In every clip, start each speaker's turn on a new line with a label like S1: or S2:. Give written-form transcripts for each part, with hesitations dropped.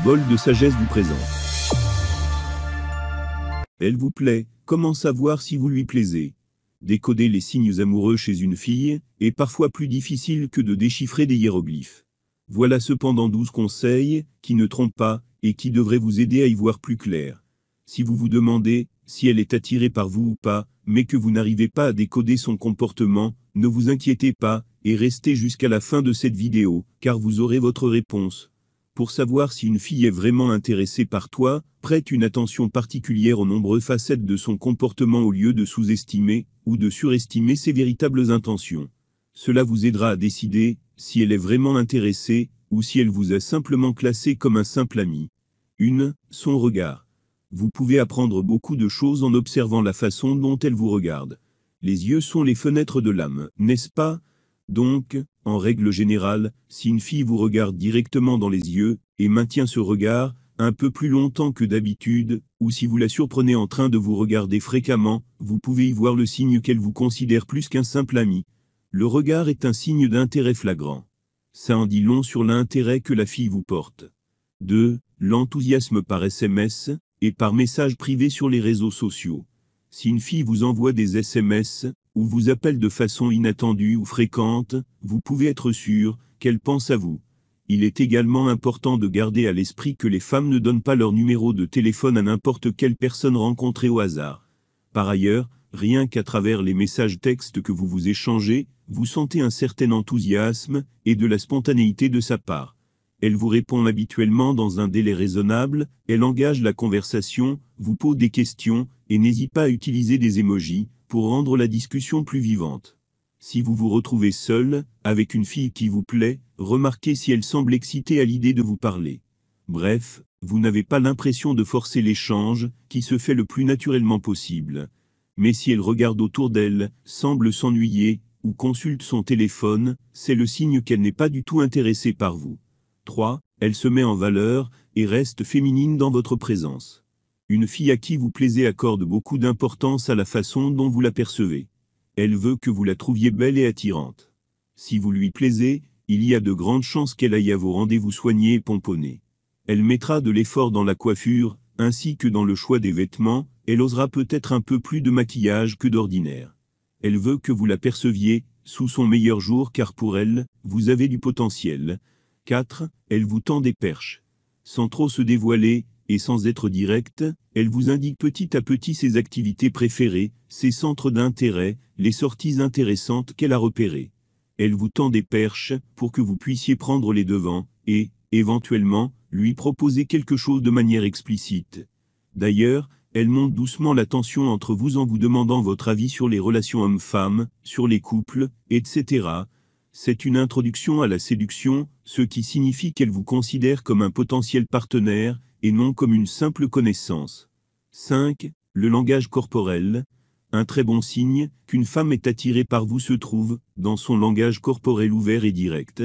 S1: Bol de sagesse vous présente. Elle vous plaît, comment savoir si vous lui plaisez? Décoder les signes amoureux chez une fille est parfois plus difficile que de déchiffrer des hiéroglyphes. Voilà cependant 12 conseils qui ne trompent pas et qui devraient vous aider à y voir plus clair. Si vous vous demandez si elle est attirée par vous ou pas, mais que vous n'arrivez pas à décoder son comportement, ne vous inquiétez pas et restez jusqu'à la fin de cette vidéo, car vous aurez votre réponse. Pour savoir si une fille est vraiment intéressée par toi, prête une attention particulière aux nombreuses facettes de son comportement au lieu de sous-estimer ou de surestimer ses véritables intentions. Cela vous aidera à décider si elle est vraiment intéressée ou si elle vous a simplement classé comme un simple ami. 1. Son regard. Vous pouvez apprendre beaucoup de choses en observant la façon dont elle vous regarde. Les yeux sont les fenêtres de l'âme, n'est-ce pas? Donc, en règle générale, si une fille vous regarde directement dans les yeux, et maintient ce regard, un peu plus longtemps que d'habitude, ou si vous la surprenez en train de vous regarder fréquemment, vous pouvez y voir le signe qu'elle vous considère plus qu'un simple ami. Le regard est un signe d'intérêt flagrant. Ça en dit long sur l'intérêt que la fille vous porte. 2. L'enthousiasme par SMS, et par message privé sur les réseaux sociaux. Si une fille vous envoie des SMS, ou vous appelle de façon inattendue ou fréquente, vous pouvez être sûr qu'elle pense à vous. Il est également important de garder à l'esprit que les femmes ne donnent pas leur numéro de téléphone à n'importe quelle personne rencontrée au hasard. Par ailleurs, rien qu'à travers les messages textes que vous vous échangez, vous sentez un certain enthousiasme et de la spontanéité de sa part. Elle vous répond habituellement dans un délai raisonnable, elle engage la conversation, vous pose des questions, et n'hésite pas à utiliser des emojis pour rendre la discussion plus vivante. Si vous vous retrouvez seul, avec une fille qui vous plaît, remarquez si elle semble excitée à l'idée de vous parler. Bref, vous n'avez pas l'impression de forcer l'échange, qui se fait le plus naturellement possible. Mais si elle regarde autour d'elle, semble s'ennuyer, ou consulte son téléphone, c'est le signe qu'elle n'est pas du tout intéressée par vous. 3. Elle se met en valeur et reste féminine dans votre présence. Une fille à qui vous plaisez accorde beaucoup d'importance à la façon dont vous la percevez. Elle veut que vous la trouviez belle et attirante. Si vous lui plaisez, il y a de grandes chances qu'elle aille à vos rendez-vous soignés et pomponnés. Elle mettra de l'effort dans la coiffure, ainsi que dans le choix des vêtements, elle osera peut-être un peu plus de maquillage que d'ordinaire. Elle veut que vous la perceviez sous son meilleur jour car pour elle, vous avez du potentiel. 4. Elle vous tend des perches. Sans trop se dévoiler, et sans être directe, elle vous indique petit à petit ses activités préférées, ses centres d'intérêt, les sorties intéressantes qu'elle a repérées. Elle vous tend des perches pour que vous puissiez prendre les devants et, éventuellement, lui proposer quelque chose de manière explicite. D'ailleurs, elle monte doucement la tension entre vous en vous demandant votre avis sur les relations hommes-femmes, sur les couples, etc. C'est une introduction à la séduction, ce qui signifie qu'elle vous considère comme un potentiel partenaire, et non comme une simple connaissance. 5. Le langage corporel. Un très bon signe qu'une femme est attirée par vous se trouve dans son langage corporel ouvert et direct.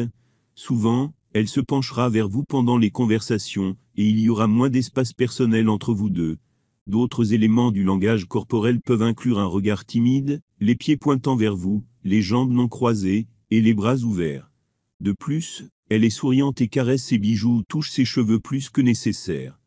S1: Souvent, elle se penchera vers vous pendant les conversations, et il y aura moins d'espace personnel entre vous deux. D'autres éléments du langage corporel peuvent inclure un regard timide, les pieds pointant vers vous, les jambes non croisées, et les bras ouverts. De plus, elle est souriante et caresse ses bijoux ou touche ses cheveux plus que nécessaire.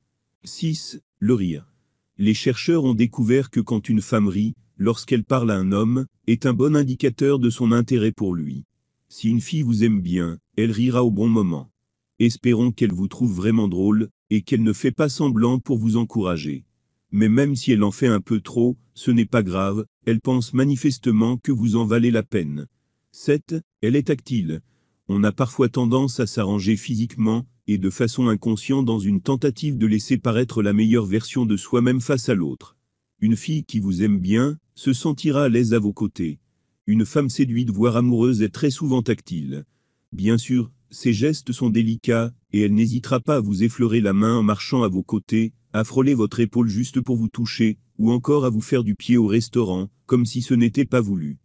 S1: 6. Le rire. Les chercheurs ont découvert que quand une femme rit, lorsqu'elle parle à un homme, est un bon indicateur de son intérêt pour lui. Si une fille vous aime bien, elle rira au bon moment. Espérons qu'elle vous trouve vraiment drôle, et qu'elle ne fait pas semblant pour vous encourager. Mais même si elle en fait un peu trop, ce n'est pas grave, elle pense manifestement que vous en valez la peine. 7. Elle est tactile. On a parfois tendance à s'arranger physiquement, et de façon inconsciente dans une tentative de laisser paraître la meilleure version de soi-même face à l'autre. Une fille qui vous aime bien, se sentira à l'aise à vos côtés. Une femme séduite voire amoureuse est très souvent tactile. Bien sûr, ses gestes sont délicats, et elle n'hésitera pas à vous effleurer la main en marchant à vos côtés, à frôler votre épaule juste pour vous toucher, ou encore à vous faire du pied au restaurant, comme si ce n'était pas voulu.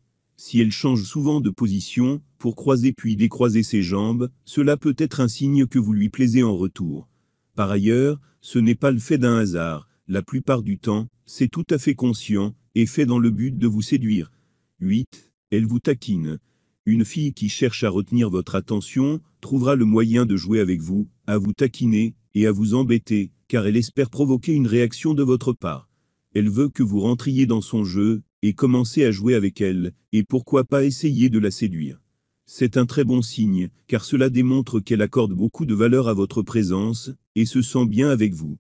S1: Si elle change souvent de position, pour croiser puis décroiser ses jambes, cela peut être un signe que vous lui plaisez en retour. Par ailleurs, ce n'est pas le fait d'un hasard, la plupart du temps, c'est tout à fait conscient, et fait dans le but de vous séduire. 8. Elle vous taquine. Une fille qui cherche à retenir votre attention, trouvera le moyen de jouer avec vous, à vous taquiner, et à vous embêter, car elle espère provoquer une réaction de votre part. Elle veut que vous rentriez dans son jeu, et commencez à jouer avec elle, et pourquoi pas essayer de la séduire. C'est un très bon signe, car cela démontre qu'elle accorde beaucoup de valeur à votre présence, et se sent bien avec vous.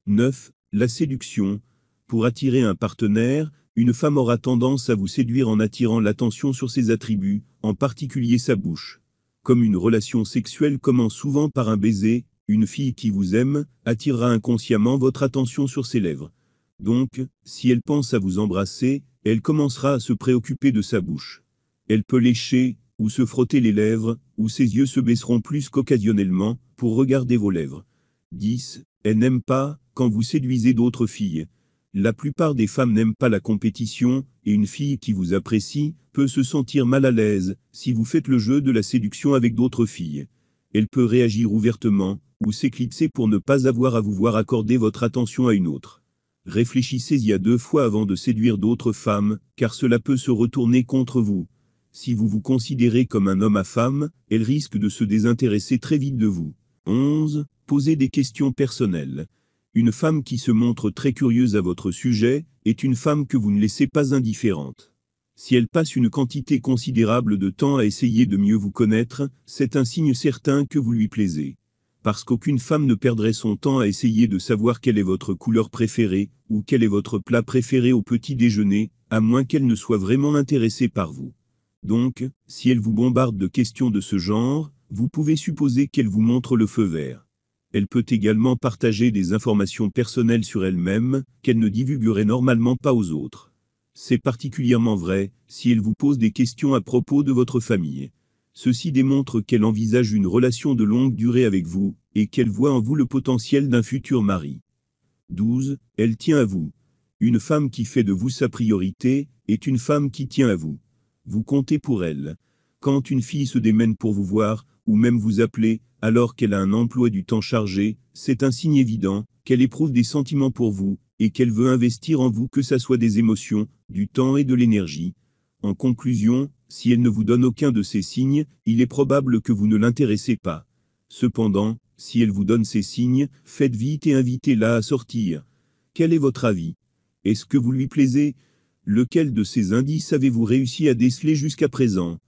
S1: 9. La séduction. Pour attirer un partenaire, une femme aura tendance à vous séduire en attirant l'attention sur ses attributs, en particulier sa bouche. Comme une relation sexuelle commence souvent par un baiser, une fille qui vous aime attirera inconsciemment votre attention sur ses lèvres. Donc, si elle pense à vous embrasser, elle commencera à se préoccuper de sa bouche. Elle peut lécher, ou se frotter les lèvres, ou ses yeux se baisseront plus qu'occasionnellement, pour regarder vos lèvres. 10. Elle n'aime pas, quand vous séduisez d'autres filles. La plupart des femmes n'aiment pas la compétition, et une fille qui vous apprécie peut se sentir mal à l'aise si vous faites le jeu de la séduction avec d'autres filles. Elle peut réagir ouvertement, ou s'éclipser pour ne pas avoir à vous voir accorder votre attention à une autre. Réfléchissez-y à 2 fois avant de séduire d'autres femmes, car cela peut se retourner contre vous. Si vous vous considérez comme un homme à femme, elle risque de se désintéresser très vite de vous. 11. Posez des questions personnelles. Une femme qui se montre très curieuse à votre sujet est une femme que vous ne laissez pas indifférente. Si elle passe une quantité considérable de temps à essayer de mieux vous connaître, c'est un signe certain que vous lui plaisez. Parce qu'aucune femme ne perdrait son temps à essayer de savoir quelle est votre couleur préférée, ou quel est votre plat préféré au petit déjeuner, à moins qu'elle ne soit vraiment intéressée par vous. Donc, si elle vous bombarde de questions de ce genre, vous pouvez supposer qu'elle vous montre le feu vert. Elle peut également partager des informations personnelles sur elle-même, qu'elle ne divulguerait normalement pas aux autres. C'est particulièrement vrai, si elle vous pose des questions à propos de votre famille. Ceci démontre qu'elle envisage une relation de longue durée avec vous, et qu'elle voit en vous le potentiel d'un futur mari. 12. Elle tient à vous. Une femme qui fait de vous sa priorité, est une femme qui tient à vous. Vous comptez pour elle. Quand une fille se démène pour vous voir, ou même vous appeler, alors qu'elle a un emploi du temps chargé, c'est un signe évident qu'elle éprouve des sentiments pour vous, et qu'elle veut investir en vous, que ça soit des émotions, du temps et de l'énergie. En conclusion, si elle ne vous donne aucun de ces signes, il est probable que vous ne l'intéressez pas. Cependant, si elle vous donne ces signes, faites vite et invitez-la à sortir. Quel est votre avis? Est-ce que vous lui plaisez? Lequel de ces indices avez-vous réussi à déceler jusqu'à présent?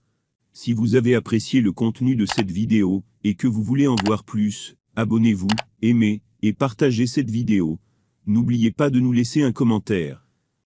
S1: Si vous avez apprécié le contenu de cette vidéo, et que vous voulez en voir plus, abonnez-vous, aimez, et partagez cette vidéo. N'oubliez pas de nous laisser un commentaire.